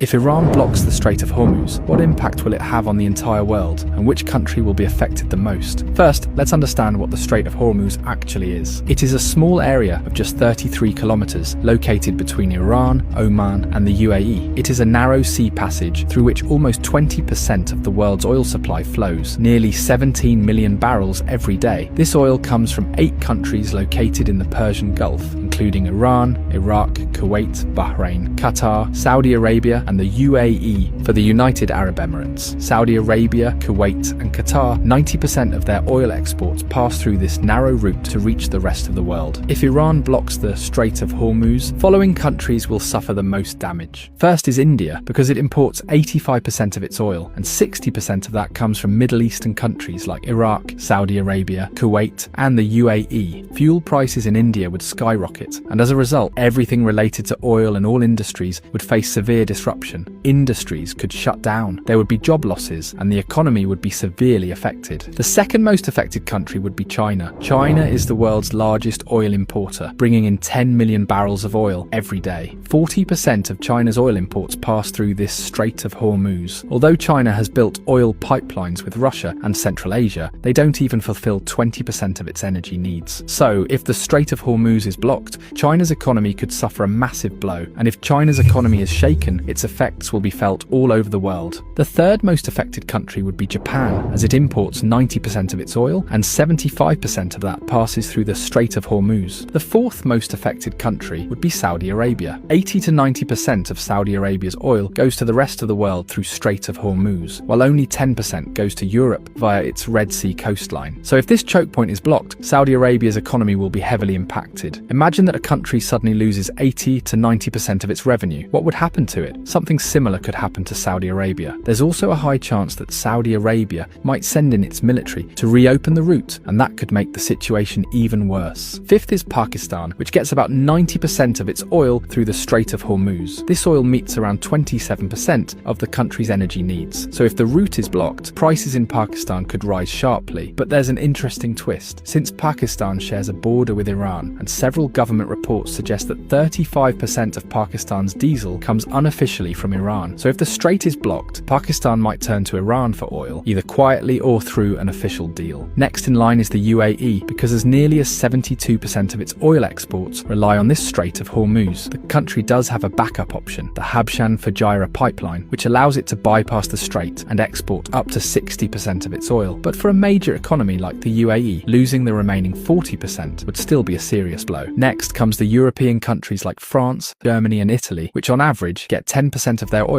If Iran blocks the Strait of Hormuz, what impact will it have on the entire world, and which country will be affected the most? First, let's understand what the Strait of Hormuz actually is. It is a small area of just 33 kilometers located between Iran, Oman, and the UAE. It is a narrow sea passage through which almost 20% of the world's oil supply flows, nearly 17 million barrels every day. This oil comes from 8 countries located in the Persian Gulf, including Iran, Iraq, Kuwait, Bahrain, Qatar, Saudi Arabia, and the UAE for the United Arab Emirates. Saudi Arabia, Kuwait, and Qatar, 90% of their oil exports pass through this narrow route to reach the rest of the world. If Iran blocks the Strait of Hormuz, following countries will suffer the most damage. First is India, because it imports 85% of its oil, and 60% of that comes from Middle Eastern countries like Iraq, Saudi Arabia, Kuwait, and the UAE. Fuel prices in India would skyrocket, and as a result, everything related to oil and all industries would face severe disruption. Industries could shut down, there would be job losses, and the economy would be severely affected. The second most affected country would be China. China is the world's largest oil importer, bringing in 10 million barrels of oil every day. 40% of China's oil imports pass through this Strait of Hormuz. Although China has built oil pipelines with Russia and Central Asia, they don't even fulfill 20% of its energy needs. So, if the Strait of Hormuz is blocked, China's economy could suffer a massive blow, and if China's economy is shaken, its effects will be felt all over the world. The third most affected country would be Japan, as it imports 90% of its oil, and 75% of that passes through the Strait of Hormuz. The fourth most affected country would be Saudi Arabia. 80 to 90% of Saudi Arabia's oil goes to the rest of the world through Strait of Hormuz, while only 10% goes to Europe via its Red Sea coastline. So if this choke point is blocked, Saudi Arabia's economy will be heavily impacted. Imagine that a country suddenly loses 80 to 90% of its revenue. What would happen to it? Something similar could happen to Saudi Arabia. There's also a high chance that Saudi Arabia might send in its military to reopen the route, and that could make the situation even worse. Fifth is Pakistan, which gets about 90% of its oil through the Strait of Hormuz. This oil meets around 27% of the country's energy needs. So if the route is blocked, prices in Pakistan could rise sharply. But there's an interesting twist. Since Pakistan shares a border with Iran, and several government reports suggest that 35% of Pakistan's diesel comes unofficially from Iran. So if the strait is blocked, Pakistan might turn to Iran for oil, either quietly or through an official deal. Next in line is the UAE, because as nearly as 72% of its oil exports rely on this Strait of Hormuz. The country does have a backup option, the Habshan Fujairah pipeline, which allows it to bypass the strait and export up to 60% of its oil. But for a major economy like the UAE, losing the remaining 40% would still be a serious blow. Next comes the European countries like France, Germany, and Italy, which on average get 10% of their oil